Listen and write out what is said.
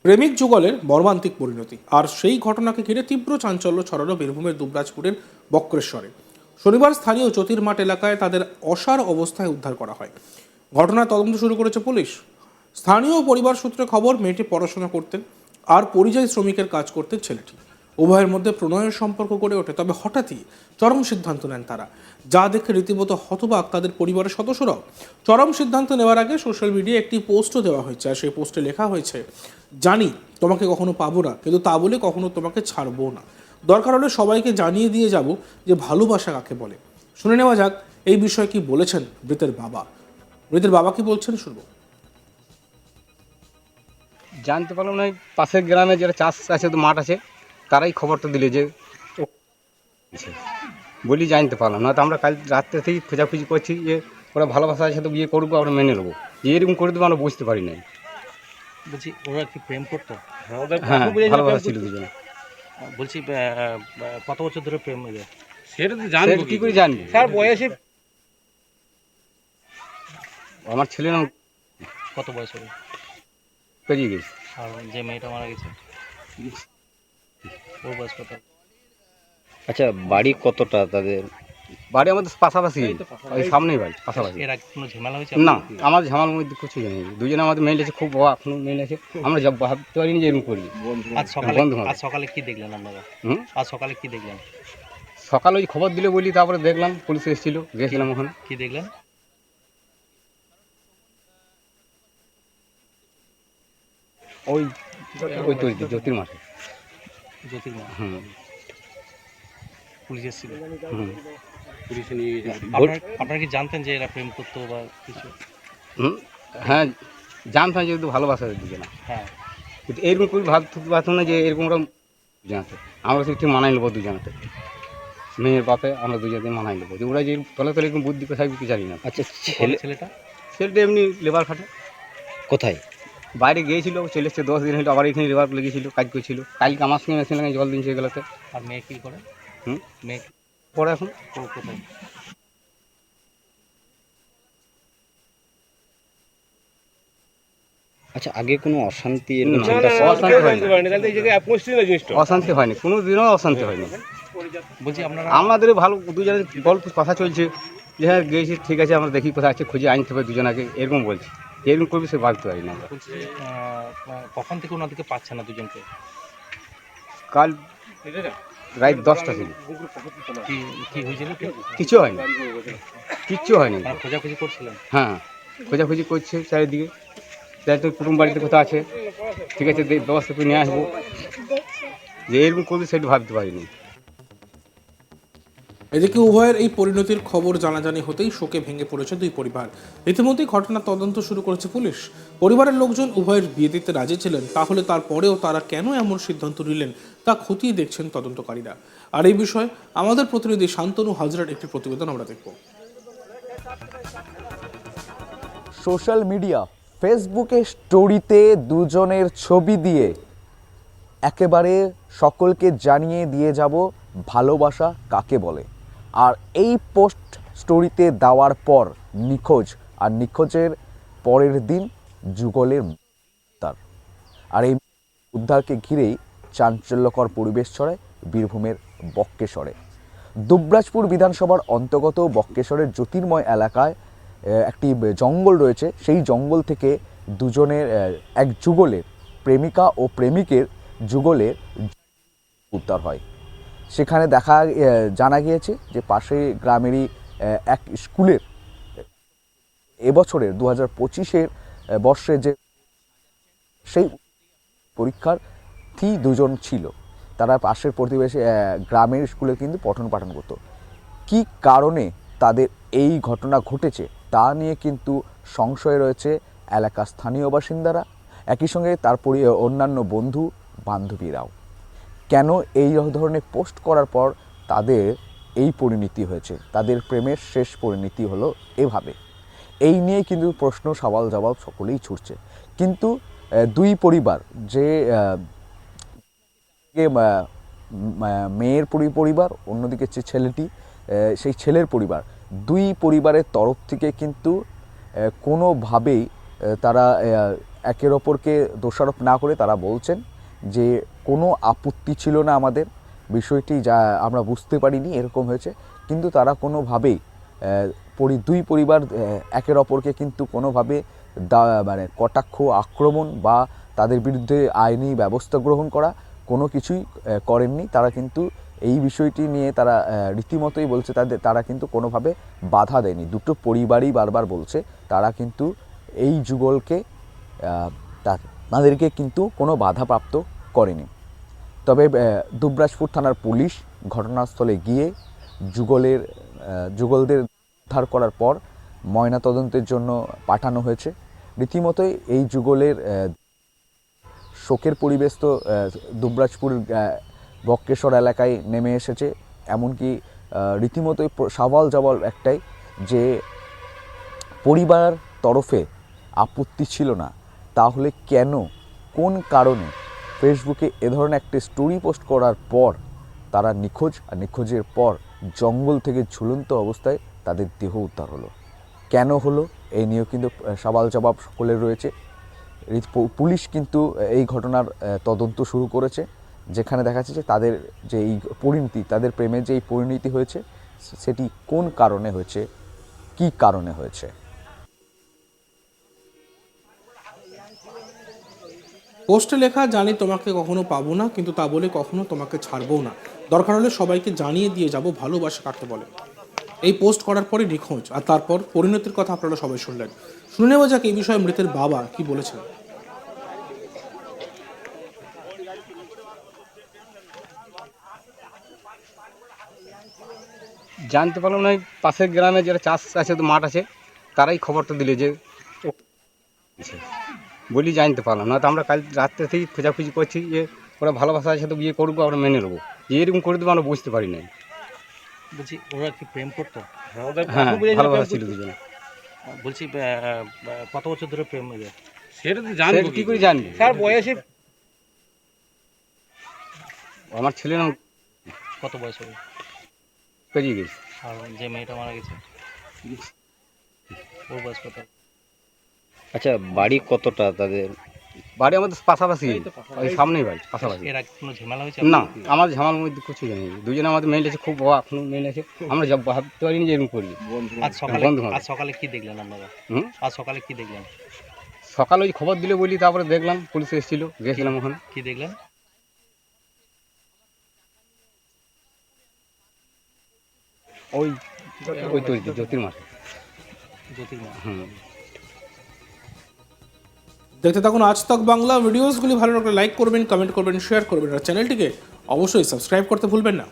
প্রেমিক যুগলের মর্মান্তিক পরিণতি, আর সেই ঘটনাকে ঘিরে তীব্র চাঞ্চল্য ছড়ালো বীরভূমের দুবরাজপুরের বক্রেশ্বরে। শনিবার স্থানীয় জ্যোতির্মাঠ এলাকায় তাদের অসাড় অবস্থায় উদ্ধার করা হয়। ঘটনার তদন্ত শুরু করেছে পুলিশ। স্থানীয় পরিবার সূত্রে খবর, মেয়েটি পড়াশোনা করতেন আর পরিযায়ী শ্রমিকের কাজ করতেন ছেলেটি। উভয়ের মধ্যে প্রণয়ের সম্পর্ক গড়ে ওঠে, তবে হঠাৎই চরম সিদ্ধান্ত নেন তারা, যা দেখে রীতিমতো হতবাক তাদের পরিবারের সদস্যরাও। চরম সিদ্ধান্ত নেওয়ার আগে সোশ্যাল মিডিয়ায় একটি পোস্টও দেওয়া হয়েছে, আর সেই পোস্টে লেখা হয়েছে, জানি তোমাকে কখনো পাবো না, কিন্তু তা বলে কখনো তোমাকে ছাড়বো না। দরকার হলে সবাইকে জানিয়ে দিয়ে যাব যে ভালোবাসা কাকে বলে। শুনে নেওয়া যাক এই বিষয়ে কি বলেছেন মৃতের বাবা। মৃতের বাবা কি বলছেন শুনবো। জানতে পারলাম না, পাশের গ্রামে যারা চাষ আছে, তো মাঠ আছে, তারাই খবরটা দিলে যে বলি জানতে পারলাম না। তো আমরা কাল রাত্রে থেকেই খোঁজাখুঁজি করছি যে ওরা ভালোবাসার সাথে বিয়ে করবো, আমরা মেনে নেবো, যে এরকম করে দেবো আমরা বুঝতে পারি নাই। বলছি ওরা কি প্রেম করতো? হ্যাঁ, ভালোবাসা ছিল দুজনে। বলছি কত বছর ধরে প্রেম? সেটা তো জানবো কি করে জানবি স্যার বয়সে আমার ছেলে নাম কত বয়স হবে? পেরিয়ে গেছে। আর যে মেয়েটা মারা গেছে ওর বয়স কত? আচ্ছা, বাড়ি কতটা তাদের? বাড়ি আমাদের পাশাপাশি, ওই সামনেই বাড়ি পাশাপাশি। এর আগে কোনো ঝামেলা হয়েছে? না, আমার ঝামার মধ্যে কিছু জানি না। দুজনে আমাদের মেয়ে আছে, খুব এখনো মেয়ে আছে। আমরা যা ভাবতে পারিনি যে এরকম করবি। আজ সকালে কি দেখলেন আপনারা? আজ সকালে কি দেখলেন? সকালে ওই খবর দিলে বলি, তারপরে দেখলাম পুলিশ এসেছিল, গেছিলাম ওখানে। কি দেখলেন? ওই ওই তো জ্যোতির মাঠে। জ্যোতির্ময় হুম পুলিশ এসেছিল? হুম পুলিশে নিয়ে গেছে। আপনারা কি জানতেন যে এরা প্রেম করতো বা কিছু? হুম হ্যাঁ, জানতাম যেহেতু ভালোবাসা দুজনে, হ্যাঁ, কিন্তু এরকম করে ভাবতে পারতাম না যে এরকম ওরা জানতো। আমরা তো ঠিক মানাই নেবো দুজনাতে, মেয়ের বাপে আমরা দুজনে মানাই নেবো, যে ওরা যে তলে তলে এরকম বুদ্ধি কোথায় কিছু জানি না। আচ্ছা, ছেলেটা ছেলেটা এমনি লেবার খাটে, কোথায়? বাইরে গিয়েছিল, চলে এসছে 10 দিন হলো, আবার এখানে লেবার লেগেছিল, কাজ করছিল। কালকে আমার সঙ্গে মেশিন লাগে জল দিনছে এগুলোতে। আর মেয়ে কি করে? হুম মেয়ে পরে এখন কোথায়? আচ্ছা, আগে কোনো অশান্তি না, অশান্তি হয়নি, কোনো দিনও অশান্তি হয়নি। বলছি আপনারা আমাদের ভালো দুজনের গল্প কথা চলছে যে হ্যাঁ গিয়েছি, ঠিক আছে, আমরা দেখি কোথায় আছে, খুঁজে আনতে হবে দুজনাকে, এরকম বলছি। এরকম করবি সে ভাবতে পারি না আমরা। বলছি কখন থেকে ওনাদেরকে পাচ্ছে না দুজনকে? কাল রাত 10টা ছিল, কি কি হয়েছিল? কিছু হয়নি, কিচ্ছু হয়নি। খোঁজাখুঁজি করছিলেন? হ্যাঁ, খোঁজাখুঁজি করছে চারিদিকে, তাই তো কুটুম বাড়িতে কোথাও আছে, ঠিক আছে, ব্যবস্থা করে নিয়ে আসবো। যে এরকম করবি সেটা ভাবতে পারিনি। এদিকে উভয়ের এই পরিণতির খবর জানাজানি হতেই শোকে ভেঙে পড়েছে দুই পরিবার। ইতিমধ্যেই ঘটনার তদন্ত শুরু করেছে পুলিশ। পরিবারের লোকজন উভয়ের বিয়ে দিতে রাজি ছিলেন, তাহলে তারপরেও তারা কেন এমন সিদ্ধান্ত নিলেন তা খতিয়ে দেখছেন তদন্তকারীরা। আর এই বিষয়ে আমাদের প্রতিনিধি শান্তনু হাজরার একটি প্রতিবেদন আমরা দেখব। সোশ্যাল মিডিয়া ফেসবুকে স্টোরিতে দুজনের ছবি দিয়ে একেবারে সকলকে জানিয়ে দিয়ে যাব ভালোবাসা কাকে বলে। আর এই পোস্ট স্টোরিতে দেওয়ার পর নিখোঁজ, আর নিখোঁজের পরের দিন যুগলের উদ্ধার। আর এই উদ্ধারকে ঘিরেই চাঞ্চল্যকর পরিবেশ ছড়ায় বীরভূমের বক্রেশ্বরে। দুবরাজপুর বিধানসভার অন্তর্গত বক্রেশ্বরের জ্যোতির্ময় এলাকায় একটি জঙ্গল রয়েছে। সেই জঙ্গল থেকে দুজনের এক যুগলের প্রেমিকা ও প্রেমিকের যুগলের উদ্ধার হয়। সেখানে জানা গিয়েছে যে পাশে গ্রামেরই এক স্কুলের এবছরের 2025-এর বর্ষে যে সেই পরীক্ষার্থী দুজন ছিল, তারা পাশের প্রতিবেশী গ্রামের স্কুলে কিন্তু পঠন পাঠন করতো। কী কারণে তাদের এই ঘটনা ঘটেছে তা নিয়ে কিন্তু সংশয়ে রয়েছে এলাকার স্থানীয় বাসিন্দারা, একই সঙ্গে তার অন্যান্য বন্ধু বান্ধবীরাও। কেন এই ধরনের পোস্ট করার পর তাদের এই পরিণতি হয়েছে, তাদের প্রেমের শেষ পরিণতি হলো এভাবে, এই নিয়ে কিন্তু প্রশ্ন সওয়াল জবাব সকলেই ছুটছে। কিন্তু দুই পরিবার, যে মেয়ের পরিবার, অন্যদিকে যে ছেলেটি, সেই ছেলের পরিবার, দুই পরিবারের তরফ থেকে কিন্তু কোনোভাবেই তারা একের অপরকে দোষারোপ না করে তারা বলছেন যে কোনো আপত্তি ছিল না আমাদের, বিষয়টি যা আমরা বুঝতে পারিনি এরকম হয়েছে, কিন্তু তারা কোনোভাবেই দুই পরিবার একের অপরকে কিন্তু কোনোভাবে মানে কটাক্ষ, আক্রমণ বা তাদের বিরুদ্ধে আইনি ব্যবস্থা গ্রহণ করা কোনো কিছুই করেননি। তারা কিন্তু এই বিষয়টি নিয়ে তারা রীতিমতোই বলছে তারা কিন্তু কোনোভাবে বাধা দেয়নি। দুটো পরিবারই বারবার বলছে তারা কিন্তু এই যুগলকে তাদেরকে কিন্তু কোনো বাধাপ্রাপ্ত করেনি। তবে দুবরাজপুর থানার পুলিশ ঘটনাস্থলে গিয়ে যুগলদের উদ্ধার করার পর ময়নাতদন্তের জন্য পাঠানো হয়েছে। রীতিমতোই এই যুগলের শোকের পরিবেশ তো দুবরাজপুর বক্রেশ্বর এলাকায় নেমে এসেছে। এমনকি রীতিমতোই সওয়াল জবাব একটাই যে পরিবার তরফে আপত্তি ছিল না, তাহলে কেন, কোন কারণে ফেসবুকে এ ধরনের একটা স্টোরি পোস্ট করার পর তারা নিখোঁজ, আর নিখোঁজের পর জঙ্গল থেকে ঝুলন্ত অবস্থায় তাদের দেহ উদ্ধার হলো? কেন হলো এই নিয়েও কিন্তু সওয়াল জবাব সকলের রয়েছে। পুলিশ কিন্তু এই ঘটনার তদন্ত শুরু করেছে, যেখানে দেখা যাচ্ছে যে তাদের যে এই পরিণতি, তাদের প্রেমের যে এই পরিণতি হয়েছে সেটি কোন কারণে হয়েছে, কী কারণে হয়েছে। পোস্টে লেখা, জানি তোমাকে কখনো পাবো না, কিন্তু তা বলে কখনো তোমাকে ছাড়বো না, দরকার হলে সবাইকে জানিয়ে দিয়ে যাব ভালোবাসা কাকে বলে। এই পোস্ট করার পরে নিখোঁজ, আর তারপর পরিণতির কথা আপনারা সবাই শুনলেন। শুনে নেওয়া যাক এই বিষয়ে মৃতের বাবা কি বলেছেন। জানতে পারলাম না, পাশের গ্রামে যারা চাষ আছে, তো মাঠ আছে, তারাই খবরটা দিলে যে বলি জানতে পারলাম না। তো আমরা কাল রাত্রে থেকেই খোঁজাখুঁজি করছি যে ওরা ভালোবাসার সাথে বিয়ে করবো, আমরা মেনে নেবো, যে এরকম করে দেবো আমরা বুঝতে পারি না। বলছি ওরা কি প্রেম করতো? হ্যাঁ, ভালোবাসা ছিল দুজনে। বলছি কত বছর ধরে প্রেম? সেটা তো জানবো কি করে জানবি স্যার, বয়সে আমার ছেলে না কত বয়স হবে? পেরিয়ে গেছে। আর যে মেয়েটা মারা গেছে ওর বয়স কত? আচ্ছা, বাড়ি কতটা তাদের? বাড়ি আমাদের পাশাপাশি, ওই সামনেই বাড়ি পাশাপাশি। এর আগে কোনো ঝামেলা হয়েছে? না, আমার ঝামেলার মধ্যে কিছু জানি, দুজনে আমাদের মেইল আছে, খুব এখনো মেইল আছে। আমরা ভাবতে পারিনি যে এরকম করবি। আজ সকালে কি দেখলেন আপনারা? আজ সকালে কি দেখলেন? সকালে ওই খবর দিলে বলি, তারপরে দেখলাম পুলিশ এসেছিল, গেছিলাম ওখানে। কি দেখলেন? ওই তো জ্যোতির্মা। দেখতে থাকুন আজ তক বাংলা। ভিডিওসগুলি ভালো লাগলে লাইক করবেন, কমেন্ট করবেন, শেয়ার করবেন, আর চ্যানেলটিকে অবশ্যই সাবস্ক্রাইব করতে ভুলবেন না।